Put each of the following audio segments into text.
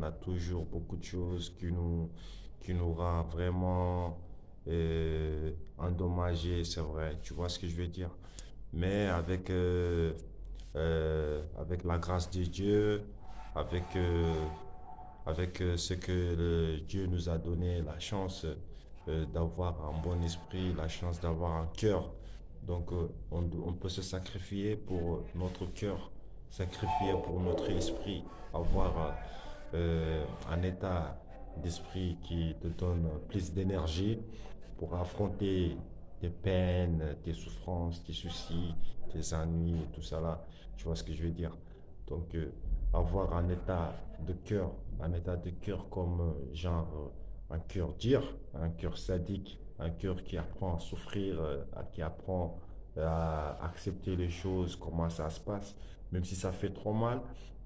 on a toujours beaucoup de choses qui nous rend vraiment endommagés, c'est vrai, tu vois ce que je veux dire. Mais avec la grâce de Dieu, avec, ce que Dieu nous a donné, la chance d'avoir un bon esprit, la chance d'avoir un cœur. Donc on peut se sacrifier pour notre cœur, sacrifier pour notre esprit, avoir un état d'esprit qui te donne plus d'énergie pour affronter tes peines, tes souffrances, tes soucis, tes ennuis et tout ça là. Tu vois ce que je veux dire? Donc, avoir un état de cœur comme genre un cœur dur, un cœur sadique, un cœur qui apprend à souffrir, qui apprend à accepter les choses, comment ça se passe, même si ça fait trop mal,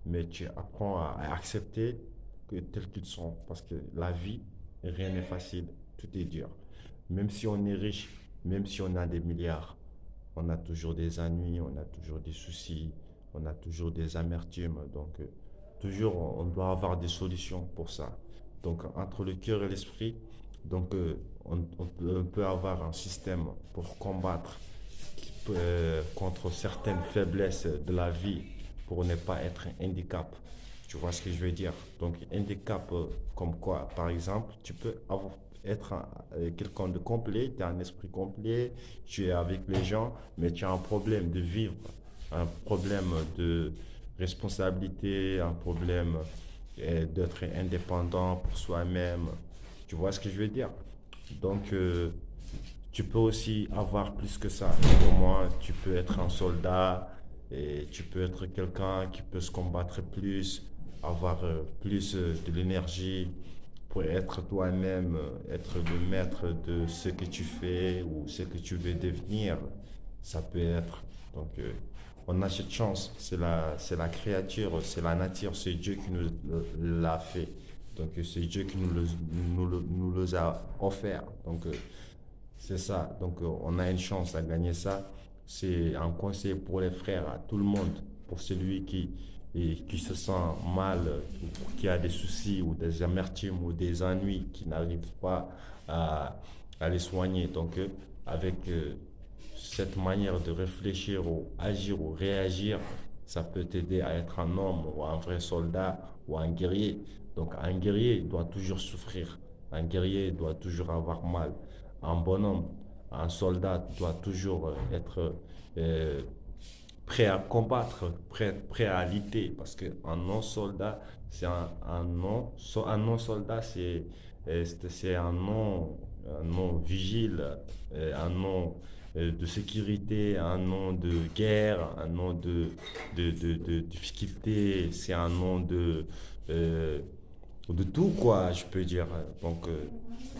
mais tu apprends à accepter que tels qu'ils sont, parce que la vie, rien n'est facile, tout est dur. Même si on est riche, même si on a des milliards, on a toujours des ennuis, on a toujours des soucis, on a toujours des amertumes. Donc, toujours, on doit avoir des solutions pour ça. Donc, entre le cœur et l'esprit, donc, on peut avoir un système pour combattre contre certaines faiblesses de la vie pour ne pas être un handicap. Tu vois ce que je veux dire? Donc, handicap comme quoi, par exemple, tu peux être quelqu'un de complet, tu as un esprit complet, tu es avec les gens, mais tu as un problème de vivre, un problème de responsabilité, un problème d'être indépendant pour soi-même. Tu vois ce que je veux dire? Donc, tu peux aussi avoir plus que ça. Au moins, tu peux être un soldat et tu peux être quelqu'un qui peut se combattre plus, avoir plus de l'énergie pour être toi-même, être le maître de ce que tu fais ou ce que tu veux devenir. Ça peut être. Donc, on a cette chance. C'est la créature, c'est la nature, c'est Dieu qui nous l'a fait. Donc, c'est Dieu qui nous le a offert. Donc, c'est ça. Donc, on a une chance à gagner ça. C'est un conseil pour les frères, à tout le monde, pour celui qui se sent mal, ou qui a des soucis ou des amertumes ou des ennuis, qui n'arrive pas à les soigner. Donc, avec cette manière de réfléchir ou agir ou réagir, ça peut t'aider à être un homme ou un vrai soldat ou un guerrier. Donc, un guerrier doit toujours souffrir. Un guerrier doit toujours avoir mal. Un bonhomme, un soldat doit toujours être euh, prêt à combattre, prêt à lutter. Parce qu'un non-soldat, c'est un non-soldat, c'est un non vigile, un non de sécurité, un nom de guerre, un nom de difficulté, c'est un nom euh, de tout, quoi, je peux dire. Donc,